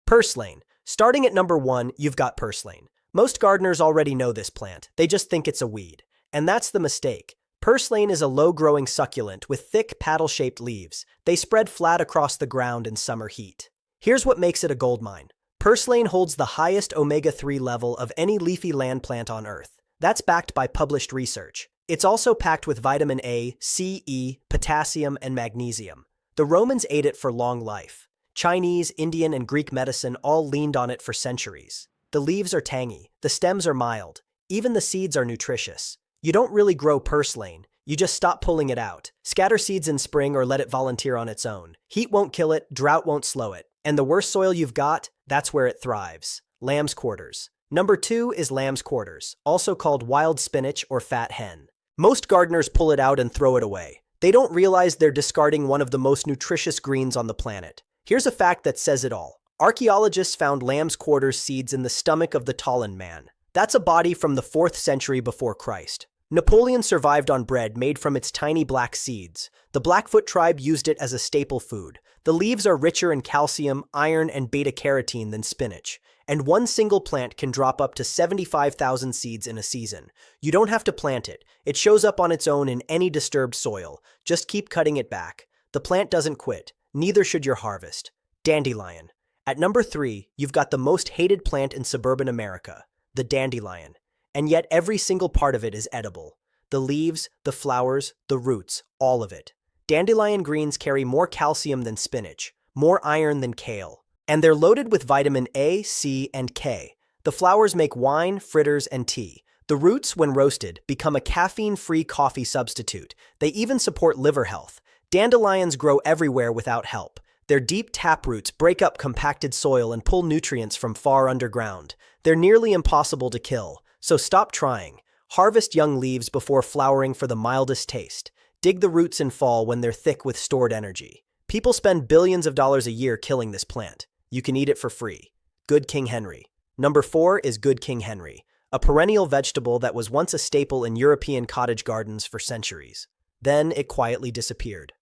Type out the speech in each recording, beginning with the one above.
Purslane. Starting at number 1, you've got purslane. Most gardeners already know this plant, they just think it's a weed. And that's the mistake. Purslane is a low-growing succulent with thick, paddle-shaped leaves. They spread flat across the ground in summer heat. Here's what makes it a goldmine. Purslane holds the highest omega-3 level of any leafy land plant on Earth. That's backed by published research. It's also packed with vitamin A, C, E, potassium, and magnesium. The Romans ate it for long life. Chinese, Indian, and Greek medicine all leaned on it for centuries. The leaves are tangy, the stems are mild, even the seeds are nutritious. You don't really grow purslane, you just stop pulling it out. Scatter seeds in spring or let it volunteer on its own. Heat won't kill it, drought won't slow it. And the worst soil you've got, that's where it thrives. Lamb's quarters. Number 2 is lamb's quarters, also called wild spinach or fat hen. Most gardeners pull it out and throw it away. They don't realize they're discarding one of the most nutritious greens on the planet. Here's a fact that says it all. Archaeologists found lamb's quarters seeds in the stomach of the Napoleon man. That's a body from the 4th century before Christ. Napoleon survived on bread made from its tiny black seeds. The Blackfoot tribe used it as a staple food. The leaves are richer in calcium, iron, and beta-carotene than spinach. And one single plant can drop up to 75,000 seeds in a season. You don't have to plant it. It shows up on its own in any disturbed soil. Just keep cutting it back. The plant doesn't quit. Neither should your harvest. Dandelion. At number 3, you've got the most hated plant in suburban America, the dandelion. And yet every single part of it is edible. The leaves, the flowers, the roots, all of it. Dandelion greens carry more calcium than spinach, more iron than kale. And they're loaded with vitamin A, C, and K. The flowers make wine, fritters, and tea. The roots, when roasted, become a caffeine-free coffee substitute. They even support liver health. Dandelions grow everywhere without help. Their deep taproots break up compacted soil and pull nutrients from far underground. They're nearly impossible to kill, so stop trying. Harvest young leaves before flowering for the mildest taste. Dig the roots in fall when they're thick with stored energy. People spend billions of dollars a year killing this plant. You can eat it for free. Good King Henry. Number 4 is Good King Henry, a perennial vegetable that was once a staple in European cottage gardens for centuries. Then it quietly disappeared.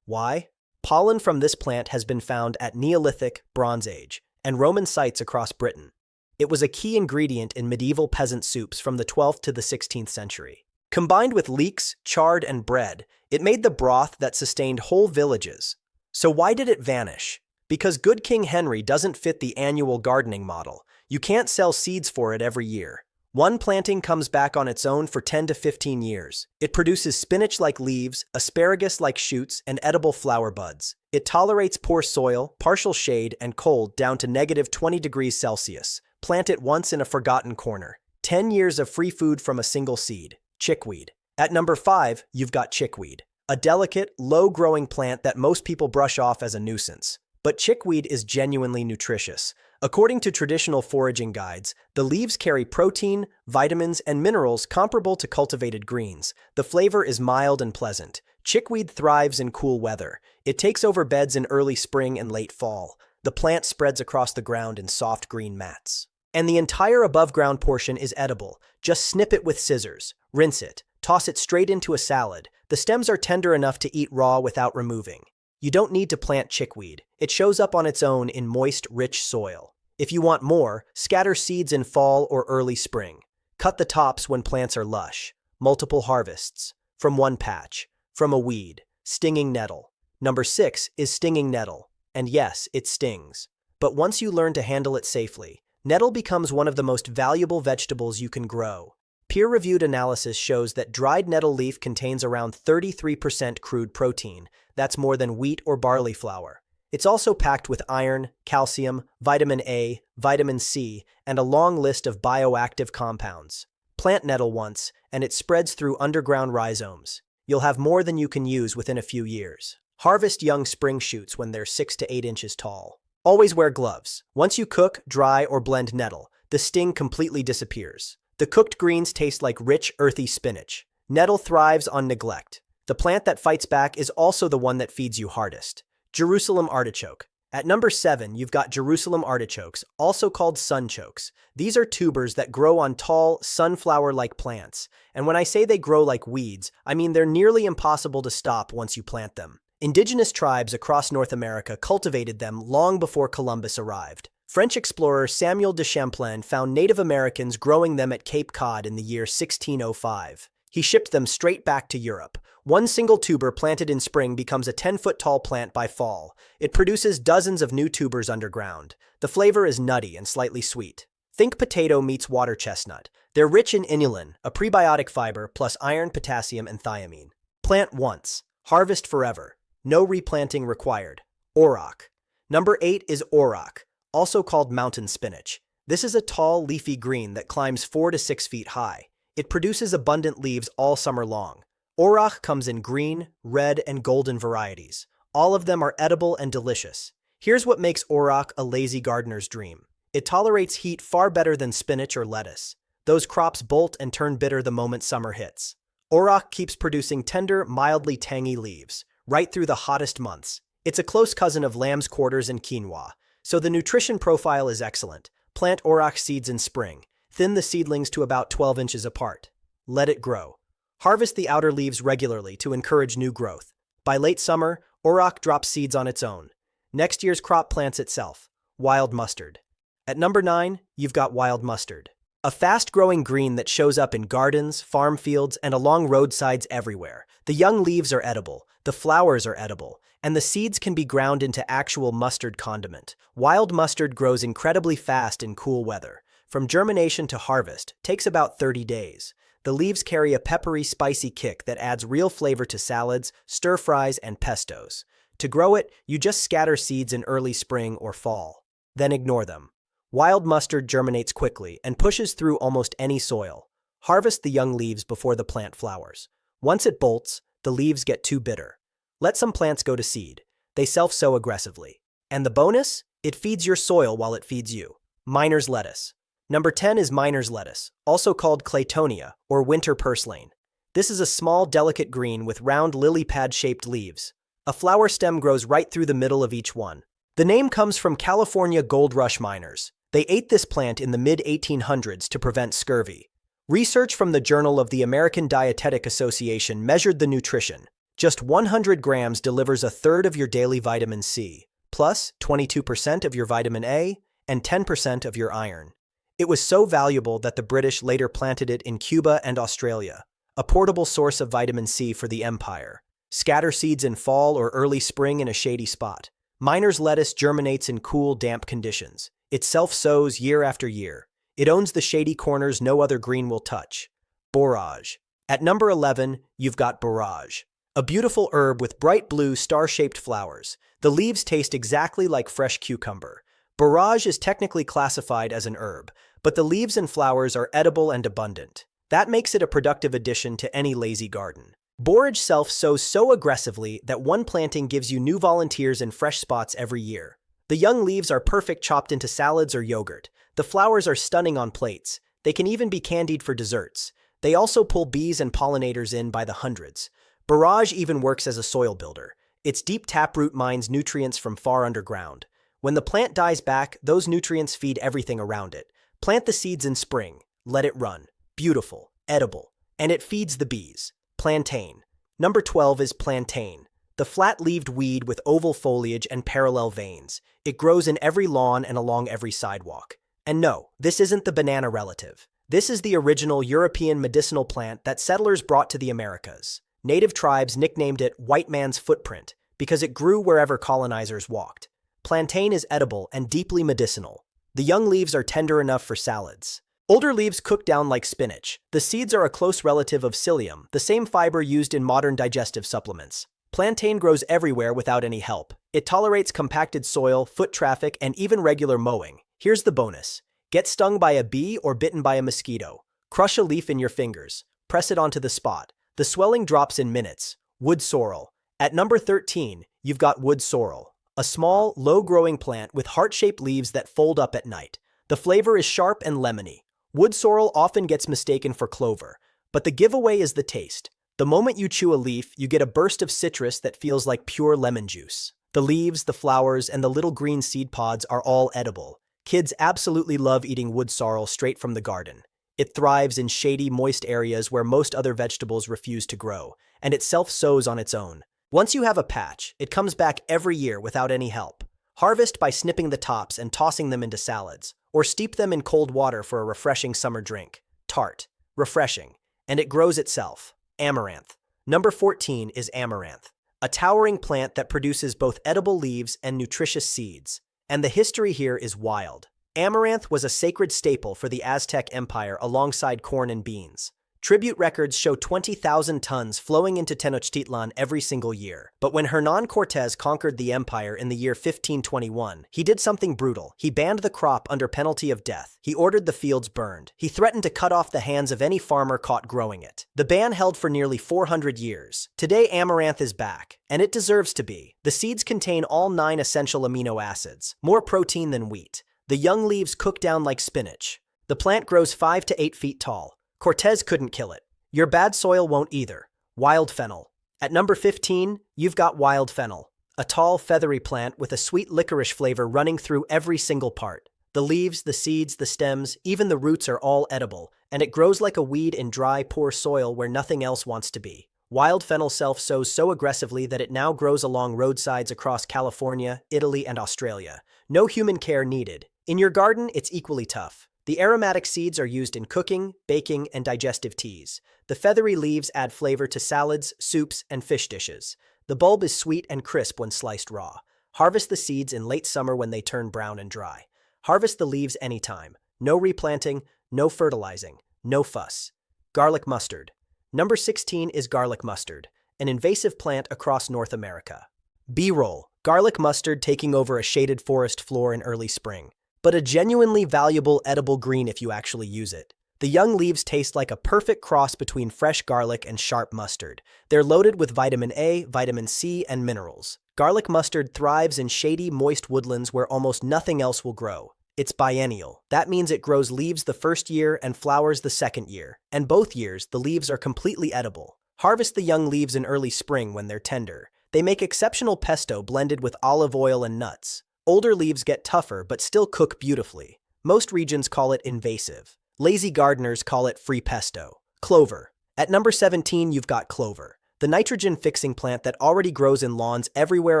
Why? Pollen from this plant has been found at Neolithic, Bronze Age, and Roman sites across Britain. It was a key ingredient in medieval peasant soups from the 12th to the 16th century. Combined with leeks, chard, and bread, it made the broth that sustained whole villages. So why did it vanish? Because Good King Henry doesn't fit the annual gardening model. You can't sell seeds for it every year. One planting comes back on its own for 10 to 15 years. It produces spinach-like leaves, asparagus-like shoots, and edible flower buds. It tolerates poor soil, partial shade, and cold down to negative 20 degrees Celsius. Plant it once in a forgotten corner. 10 years of free food from a single seed. Chickweed. At number 5, you've got chickweed, a delicate, low-growing plant that most people brush off as a nuisance. But chickweed is genuinely nutritious. According to traditional foraging guides, the leaves carry protein, vitamins, and minerals comparable to cultivated greens. The flavor is mild and pleasant. Chickweed thrives in cool weather. It takes over beds in early spring and late fall. The plant spreads across the ground in soft green mats. And the entire above-ground portion is edible. Just snip it with scissors, rinse it, toss it straight into a salad. The stems are tender enough to eat raw without removing. You don't need to plant chickweed. It shows up on its own in moist, rich soil. If you want more, scatter seeds in fall or early spring. Cut the tops when plants are lush. Multiple harvests. From one patch. From a weed. Stinging nettle. Number 6 is stinging nettle. And yes, it stings. But once you learn to handle it safely, nettle becomes one of the most valuable vegetables you can grow. Peer-reviewed analysis shows that dried nettle leaf contains around 33% crude protein. That's more than wheat or barley flour. It's also packed with iron, calcium, vitamin A, vitamin C, and a long list of bioactive compounds. Plant nettle once, and it spreads through underground rhizomes. You'll have more than you can use within a few years. Harvest young spring shoots when they're 6 to 8 inches tall. Always wear gloves. Once you cook, dry, or blend nettle, the sting completely disappears. The cooked greens taste like rich, earthy spinach. Nettle thrives on neglect. The plant that fights back is also the one that feeds you hardest. Jerusalem artichoke. At number 7, you've got Jerusalem artichokes, also called sunchokes. These are tubers that grow on tall, sunflower-like plants. And when I say they grow like weeds, I mean they're nearly impossible to stop once you plant them. Indigenous tribes across North America cultivated them long before Columbus arrived. French explorer Samuel de Champlain found Native Americans growing them at Cape Cod in the year 1605. He shipped them straight back to Europe. One single tuber planted in spring becomes a 10-foot-tall plant by fall. It produces dozens of new tubers underground. The flavor is nutty and slightly sweet. Think potato meets water chestnut. They're rich in inulin, a prebiotic fiber, plus iron, potassium, and thiamine. Plant once. Harvest forever. No replanting required. Auroch. Number 8 is auroch, also called mountain spinach. This is a tall, leafy green that climbs 4 to 6 feet high. It produces abundant leaves all summer long. Auroch comes in green, red, and golden varieties. All of them are edible and delicious. Here's what makes auroch a lazy gardener's dream. It tolerates heat far better than spinach or lettuce. Those crops bolt and turn bitter the moment summer hits. Auroch keeps producing tender, mildly tangy leaves, right through the hottest months. It's a close cousin of lamb's quarters and quinoa, so the nutrition profile is excellent. Plant auroch seeds in spring. Thin the seedlings to about 12 inches apart. Let it grow. Harvest the outer leaves regularly to encourage new growth. By late summer, auroch drops seeds on its own. Next year's crop plants itself. Wild mustard. At number 9, you've got wild mustard. A fast-growing green that shows up in gardens, farm fields, and along roadsides everywhere. The young leaves are edible, the flowers are edible, and the seeds can be ground into actual mustard condiment. Wild mustard grows incredibly fast in cool weather. From germination to harvest takes about 30 days. The leaves carry a peppery, spicy kick that adds real flavor to salads, stir-fries, and pestos. To grow it, you just scatter seeds in early spring or fall. Then ignore them. Wild mustard germinates quickly and pushes through almost any soil. Harvest the young leaves before the plant flowers. Once it bolts, the leaves get too bitter. Let some plants go to seed. They self-sow aggressively. And the bonus? It feeds your soil while it feeds you. Miner's lettuce. Number 10 is miner's lettuce, also called claytonia or winter purslane. This is a small, delicate green with round lily pad-shaped leaves. A flower stem grows right through the middle of each one. The name comes from California gold rush miners. They ate this plant in the mid-1800s to prevent scurvy. Research from the Journal of the American Dietetic Association measured the nutrition. Just 100 grams delivers a third of your daily vitamin C, plus 22% of your vitamin A and 10% of your iron. It was so valuable that the British later planted it in Cuba and Australia, a portable source of vitamin C for the empire. Scatter seeds in fall or early spring in a shady spot. Miner's lettuce germinates in cool, damp conditions. It self-sows year after year. It owns the shady corners no other green will touch. Borage. At number 11, you've got borage. A beautiful herb with bright blue, star-shaped flowers. The leaves taste exactly like fresh cucumber. Borage is technically classified as an herb, but the leaves and flowers are edible and abundant. That makes it a productive addition to any lazy garden. Borage self-sows so aggressively that one planting gives you new volunteers and fresh spots every year. The young leaves are perfect chopped into salads or yogurt. The flowers are stunning on plates. They can even be candied for desserts. They also pull bees and pollinators in by the hundreds. Borage even works as a soil builder. Its deep taproot mines nutrients from far underground. When the plant dies back, those nutrients feed everything around it. Plant the seeds in spring. Let it run. Beautiful, edible, and it feeds the bees. Plantain. Number 12 is plantain. The flat-leaved weed with oval foliage and parallel veins. It grows in every lawn and along every sidewalk. And no, this isn't the banana relative. This is the original European medicinal plant that settlers brought to the Americas. Native tribes nicknamed it white man's footprint because it grew wherever colonizers walked. Plantain is edible and deeply medicinal. The young leaves are tender enough for salads. Older leaves cook down like spinach. The seeds are a close relative of psyllium, the same fiber used in modern digestive supplements. Plantain grows everywhere without any help. It tolerates compacted soil, foot traffic, and even regular mowing. Here's the bonus. Get stung by a bee or bitten by a mosquito. Crush a leaf in your fingers. Press it onto the spot. The swelling drops in minutes. Wood sorrel. At number 13, you've got wood sorrel, a small, low-growing plant with heart-shaped leaves that fold up at night. The flavor is sharp and lemony. Wood sorrel often gets mistaken for clover, but the giveaway is the taste. The moment you chew a leaf, you get a burst of citrus that feels like pure lemon juice. The leaves, the flowers, and the little green seed pods are all edible. Kids absolutely love eating wood sorrel straight from the garden. It thrives in shady, moist areas where most other vegetables refuse to grow, and it self-sows on its own. Once you have a patch, it comes back every year without any help. Harvest by snipping the tops and tossing them into salads, or steep them in cold water for a refreshing summer drink. Tart, refreshing, and it grows itself. Amaranth. Number 14 is amaranth, a towering plant that produces both edible leaves and nutritious seeds. And the history here is wild. Amaranth was a sacred staple for the Aztec Empire alongside corn and beans. Tribute records show 20,000 tons flowing into Tenochtitlan every single year. But when Hernán Cortés conquered the empire in the year 1521, he did something brutal. He banned the crop under penalty of death. He ordered the fields burned. He threatened to cut off the hands of any farmer caught growing it. The ban held for nearly 400 years. Today, amaranth is back, and it deserves to be. The seeds contain all 9 essential amino acids, more protein than wheat. The young leaves cook down like spinach. The plant grows 5 to 8 feet tall. Cortés couldn't kill it. Your bad soil won't either. Wild fennel. At number 15, you've got wild fennel, a tall, feathery plant with a sweet licorice flavor running through every single part. The leaves, the seeds, the stems, even the roots are all edible, and it grows like a weed in dry, poor soil where nothing else wants to be. Wild fennel self-sows so aggressively that it now grows along roadsides across California, Italy, and Australia. No human care needed. In your garden, it's equally tough. The aromatic seeds are used in cooking, baking, and digestive teas. The feathery leaves add flavor to salads, soups, and fish dishes. The bulb is sweet and crisp when sliced raw. Harvest the seeds in late summer when they turn brown and dry. Harvest the leaves anytime. No replanting, no fertilizing, no fuss. Garlic mustard. Number 16 is garlic mustard, an invasive plant across North America. B-roll, garlic mustard taking over a shaded forest floor in early spring. But a genuinely valuable edible green if you actually use it. The young leaves taste like a perfect cross between fresh garlic and sharp mustard. They're loaded with vitamin A, vitamin C, and minerals. Garlic mustard thrives in shady, moist woodlands where almost nothing else will grow. It's biennial. That means it grows leaves the first year and flowers the second year. And both years, the leaves are completely edible. Harvest the young leaves in early spring when they're tender. They make exceptional pesto blended with olive oil and nuts. Older leaves get tougher but still cook beautifully. Most regions call it invasive. Lazy gardeners call it free pesto. Clover. At number 17, you've got clover, the nitrogen-fixing plant that already grows in lawns everywhere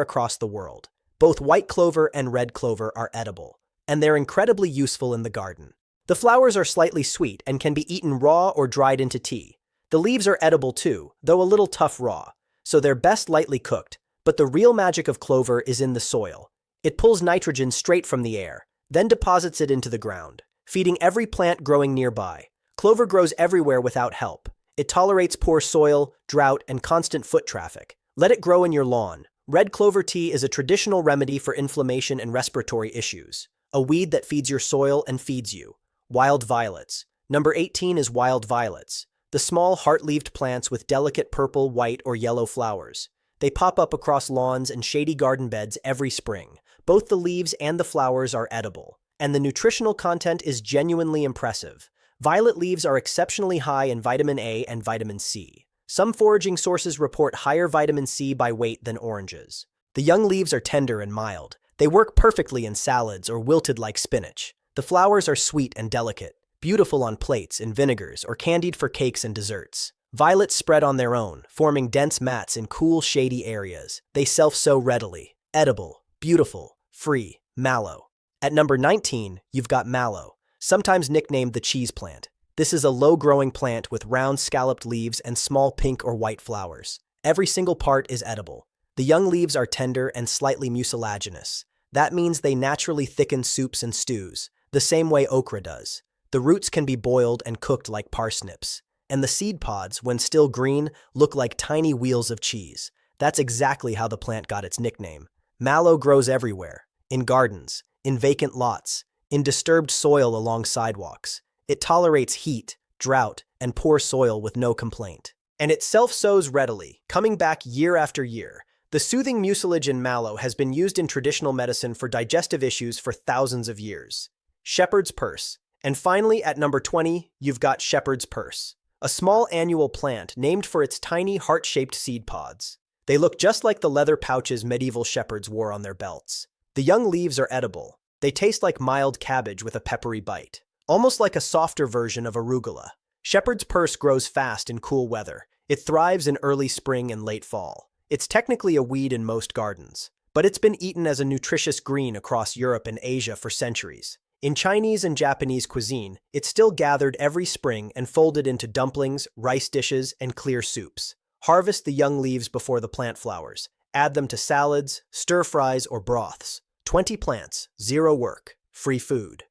across the world. Both white clover and red clover are edible, and they're incredibly useful in the garden. The flowers are slightly sweet and can be eaten raw or dried into tea. The leaves are edible too, though a little tough raw, so they're best lightly cooked. But the real magic of clover is in the soil. It pulls nitrogen straight from the air, then deposits it into the ground, feeding every plant growing nearby. Clover grows everywhere without help. It tolerates poor soil, drought, and constant foot traffic. Let it grow in your lawn. Red clover tea is a traditional remedy for inflammation and respiratory issues. A weed that feeds your soil and feeds you. Wild violets. Number 18 is wild violets, the small heart-leaved plants with delicate purple, white, or yellow flowers. They pop up across lawns and shady garden beds every spring. Both the leaves and the flowers are edible, and the nutritional content is genuinely impressive. Violet leaves are exceptionally high in vitamin A and vitamin C. Some foraging sources report higher vitamin C by weight than oranges. The young leaves are tender and mild. They work perfectly in salads or wilted like spinach. The flowers are sweet and delicate, beautiful on plates, in vinegars, or candied for cakes and desserts. Violets spread on their own, forming dense mats in cool, shady areas. They self-sow readily. Edible, beautiful, free, mallow. At number 19, you've got mallow, sometimes nicknamed the cheese plant. This is a low-growing plant with round scalloped leaves and small pink or white flowers. Every single part is edible. The young leaves are tender and slightly mucilaginous. That means they naturally thicken soups and stews, the same way okra does. The roots can be boiled and cooked like parsnips. And the seed pods, when still green, look like tiny wheels of cheese. That's exactly how the plant got its nickname. Mallow grows everywhere. In gardens, in vacant lots, in disturbed soil along sidewalks. It tolerates heat, drought, and poor soil with no complaint. And it self-sows readily, coming back year after year. The soothing mucilage in mallow has been used in traditional medicine for digestive issues for thousands of years. Shepherd's purse. And finally, at number 20, you've got shepherd's purse, a small annual plant named for its tiny heart-shaped seed pods. They look just like the leather pouches medieval shepherds wore on their belts. The young leaves are edible. They taste like mild cabbage with a peppery bite, almost like a softer version of arugula. Shepherd's purse grows fast in cool weather. It thrives in early spring and late fall. It's technically a weed in most gardens, but it's been eaten as a nutritious green across Europe and Asia for centuries. In Chinese and Japanese cuisine, it's still gathered every spring and folded into dumplings, rice dishes, and clear soups. Harvest the young leaves before the plant flowers. Add them to salads, stir-fries, or broths. 20 plants, 0 work, free food.